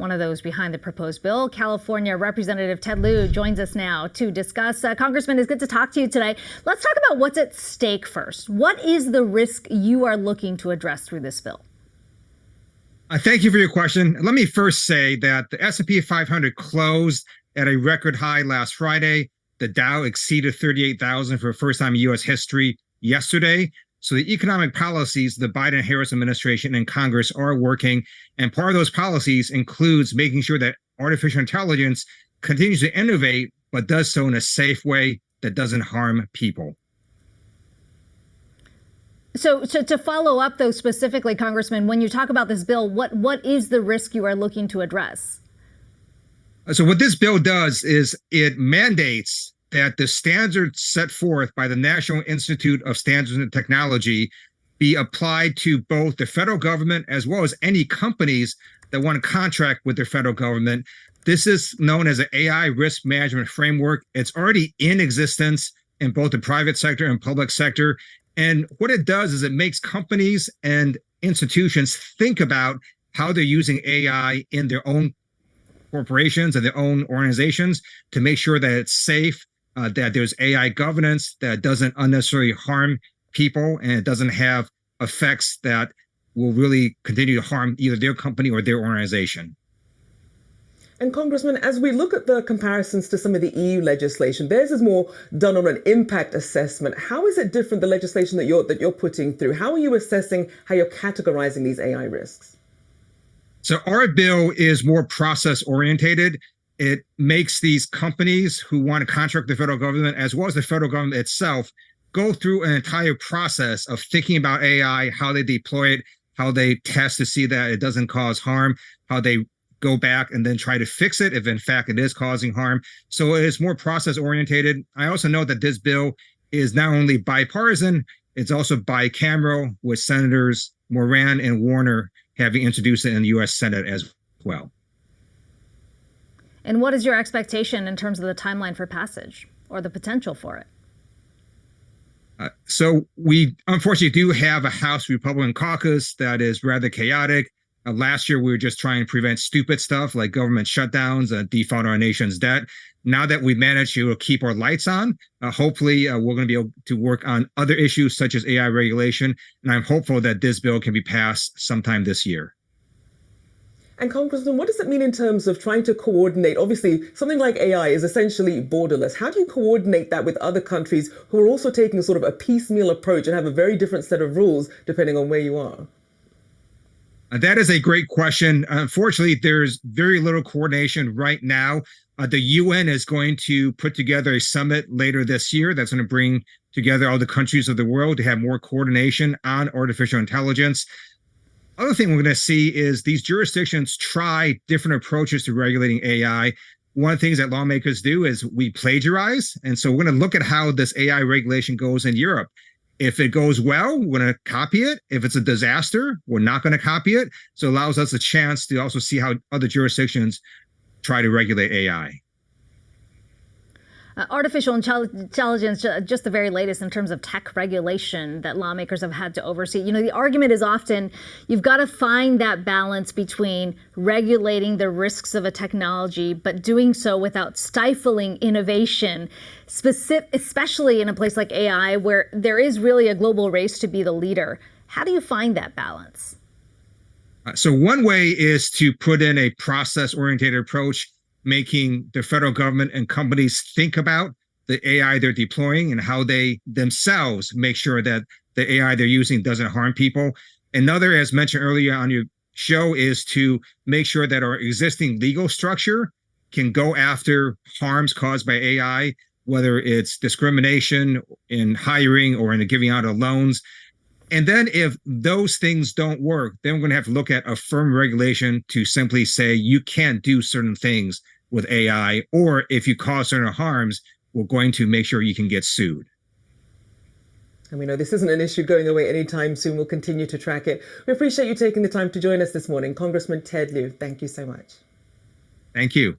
one of those behind the proposed bill. California Representative Ted Lieu joins us now to discuss. Congressman, it's good to talk to you today. Let's talk about what's at stake first. What is the risk you are looking to address through this bill? Thank you for your question. Let me first say that the S&P 500 closed at a record high last Friday. The Dow exceeded 38,000 for the first time in U.S. history yesterday. So the economic policies the Biden-Harris administration and Congress are working, and part of those policies includes making sure that artificial intelligence continues to innovate, but does so in a safe way that doesn't harm people. So to follow up, though, specifically, Congressman, when you talk about this bill, what is the risk you are looking to address? So what this bill does is it mandates that the standards set forth by the National Institute of Standards and Technology be applied to both the federal government as well as any companies that want to contract with the federal government. This is known as an AI risk management framework. It's already in existence in both the private sector and public sector. And what it does is it makes companies and institutions think about how they're using AI in their own corporations and their own organizations to make sure that it's safe, that there's AI governance that doesn't unnecessarily harm people, and it doesn't have effects that will really continue to harm either their company or their organization. And Congressman, as we look at the comparisons to some of the EU legislation, theirs is more done on an impact assessment. How is it different, the legislation that you're putting through? How are you assessing how you're categorizing these AI risks? So our bill is more process orientated. It makes these companies who want to contract the federal government, as well as the federal government itself, go through an entire process of thinking about AI, how they deploy it, how they test to see that it doesn't cause harm, how they go back and then try to fix it if in fact it is causing harm. So it is more process orientated. I also know that this bill is not only bipartisan, it's also bicameral, with Senators Moran and Warner having introduced it in the U.S. Senate as well. And what is your expectation in terms of the timeline for passage or the potential for it? So we unfortunately do have a House Republican caucus that is rather chaotic. Last year, we were just trying to prevent stupid stuff like government shutdowns and default our nation's debt. Now that we've managed to keep our lights on, hopefully we're going to be able to work on other issues such as AI regulation. And I'm hopeful that this bill can be passed sometime this year. And Congressman, what does it mean in terms of trying to coordinate? Obviously, something like AI is essentially borderless. How do you coordinate that with other countries who are also taking sort of a piecemeal approach and have a very different set of rules depending on where you are? That is a great question. Unfortunately, there's very little coordination right now. The UN is going to put together a summit later this year that's going to bring together all the countries of the world to have more coordination on artificial intelligence. Other thing we're going to see is these jurisdictions try different approaches to regulating AI. One of the things that lawmakers do is we plagiarize. And so we're going to look at how this AI regulation goes in Europe. If it goes well, we're going to copy it. If it's a disaster, we're not going to copy it. So it allows us a chance to also see how other jurisdictions try to regulate AI. Artificial intelligence, just the very latest in terms of tech regulation that lawmakers have had to oversee. You know, the argument is often you've got to find that balance between regulating the risks of a technology, but doing so without stifling innovation, especially in a place like AI, where there is really a global race to be the leader. How do you find that balance? So one way is to put in a process-oriented approach, making the federal government and companies think about the AI they're deploying and how they themselves make sure that the AI they're using doesn't harm people. Another, as mentioned earlier on your show, is to make sure that our existing legal structure can go after harms caused by AI, whether it's discrimination in hiring or in the giving out of loans. And then if those things don't work, then we're going to have to look at a firm regulation to simply say you can't do certain things with AI, or if you cause certain harms, we're going to make sure you can get sued. And we know this isn't an issue going away anytime soon. We'll continue to track it. We appreciate you taking the time to join us this morning. Congressman Ted Lieu, thank you so much. Thank you.